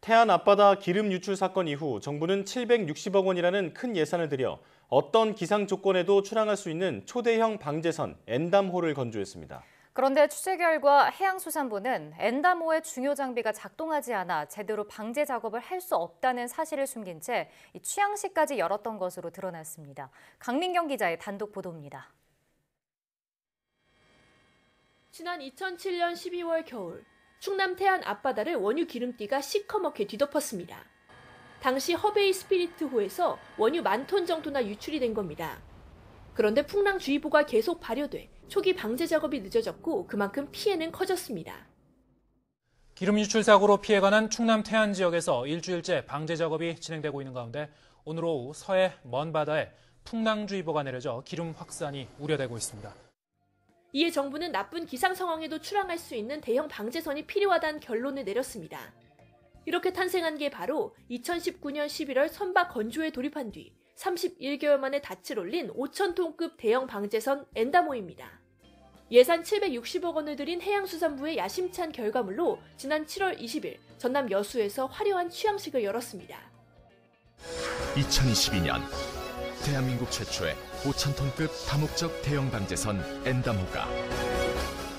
태안 앞바다 기름 유출 사건 이후 정부는 760억 원이라는 큰 예산을 들여 어떤 기상 조건에도 출항할 수 있는 초대형 방제선 엔담호를 건조했습니다. 그런데 취재 결과 해양수산부는 엔담호의 중요 장비가 작동하지 않아 제대로 방제 작업을 할 수 없다는 사실을 숨긴 채 취항식까지 열었던 것으로 드러났습니다. 강민경 기자의 단독 보도입니다. 지난 2007년 12월 겨울, 충남 태안 앞바다를 원유 기름띠가 시커멓게 뒤덮었습니다. 당시 허베이 스피리트호에서 원유 10,000톤 정도나 유출이 된 겁니다. 그런데 풍랑주의보가 계속 발효돼 초기 방제 작업이 늦어졌고 그만큼 피해는 커졌습니다. 기름 유출 사고로 피해가 난 충남 태안 지역에서 일주일째 방제 작업이 진행되고 있는 가운데 오늘 오후 서해 먼 바다에 풍랑주의보가 내려져 기름 확산이 우려되고 있습니다. 이에 정부는 나쁜 기상 상황에도 출항할 수 있는 대형 방제선이 필요하다는 결론을 내렸습니다. 이렇게 탄생한 게 바로 2019년 11월 선박 건조에 돌입한 뒤 31개월 만에 닻을 올린 5,000톤급 대형 방제선 엔담호입니다. 예산 760억 원을 들인 해양수산부의 야심찬 결과물로 지난 7월 20일 전남 여수에서 화려한 취항식을 열었습니다. 2022년 대한민국 최초의 5,000톤급 다목적 대형 방제선 엔담호가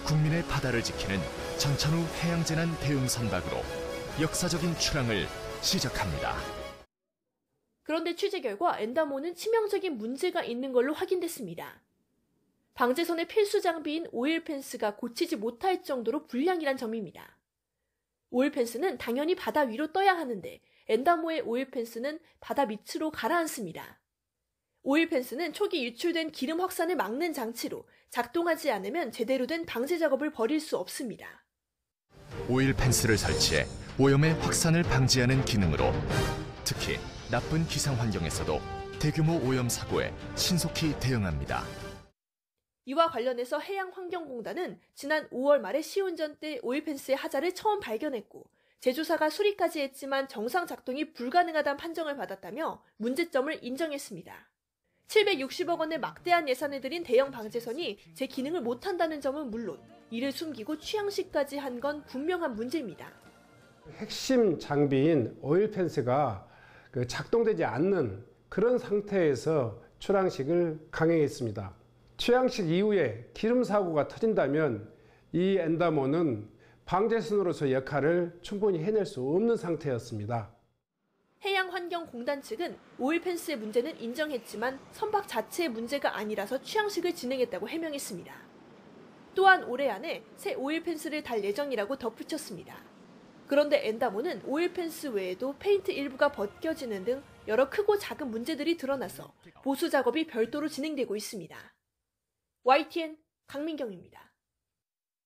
국민의 바다를 지키는 전천후 해양재난 대응 선박으로 역사적인 출항을 시작합니다. 그런데 취재 결과 엔담호는 치명적인 문제가 있는 걸로 확인됐습니다. 방제선의 필수 장비인 오일 펜스가 고치지 못할 정도로 불량이란 점입니다. 오일 펜스는 당연히 바다 위로 떠야 하는데 엔담호의 오일 펜스는 바다 밑으로 가라앉습니다. 오일 펜스는 초기 유출된 기름 확산을 막는 장치로 작동하지 않으면 제대로 된 방제 작업을 벌일 수 없습니다. 오일 펜스를 설치해 오염의 확산을 방지하는 기능으로 특히 나쁜 기상 환경에서도 대규모 오염 사고에 신속히 대응합니다. 이와 관련해서 해양환경공단은 지난 5월 말에 시운전 때 오일 펜스의 하자를 처음 발견했고 제조사가 수리까지 했지만 정상 작동이 불가능하다는 판정을 받았다며 문제점을 인정했습니다. 760억 원의 막대한 예산을 들인 대형 방제선이 제 기능을 못한다는 점은 물론 이를 숨기고 취항식까지 한 건 분명한 문제입니다. 핵심 장비인 오일 펜스가 작동되지 않는 그런 상태에서 출항식을 강행했습니다. 취항식 이후에 기름 사고가 터진다면 이 엔담호는 방제선으로서 역할을 충분히 해낼 수 없는 상태였습니다. 해양환경공단 측은 오일 펜스의 문제는 인정했지만 선박 자체의 문제가 아니라서 취항식을 진행했다고 해명했습니다. 또한 올해 안에 새 오일 펜스를 달 예정이라고 덧붙였습니다. 그런데 엔담호는 오일 펜스 외에도 페인트 일부가 벗겨지는 등 여러 크고 작은 문제들이 드러나서 보수 작업이 별도로 진행되고 있습니다. YTN 강민경입니다.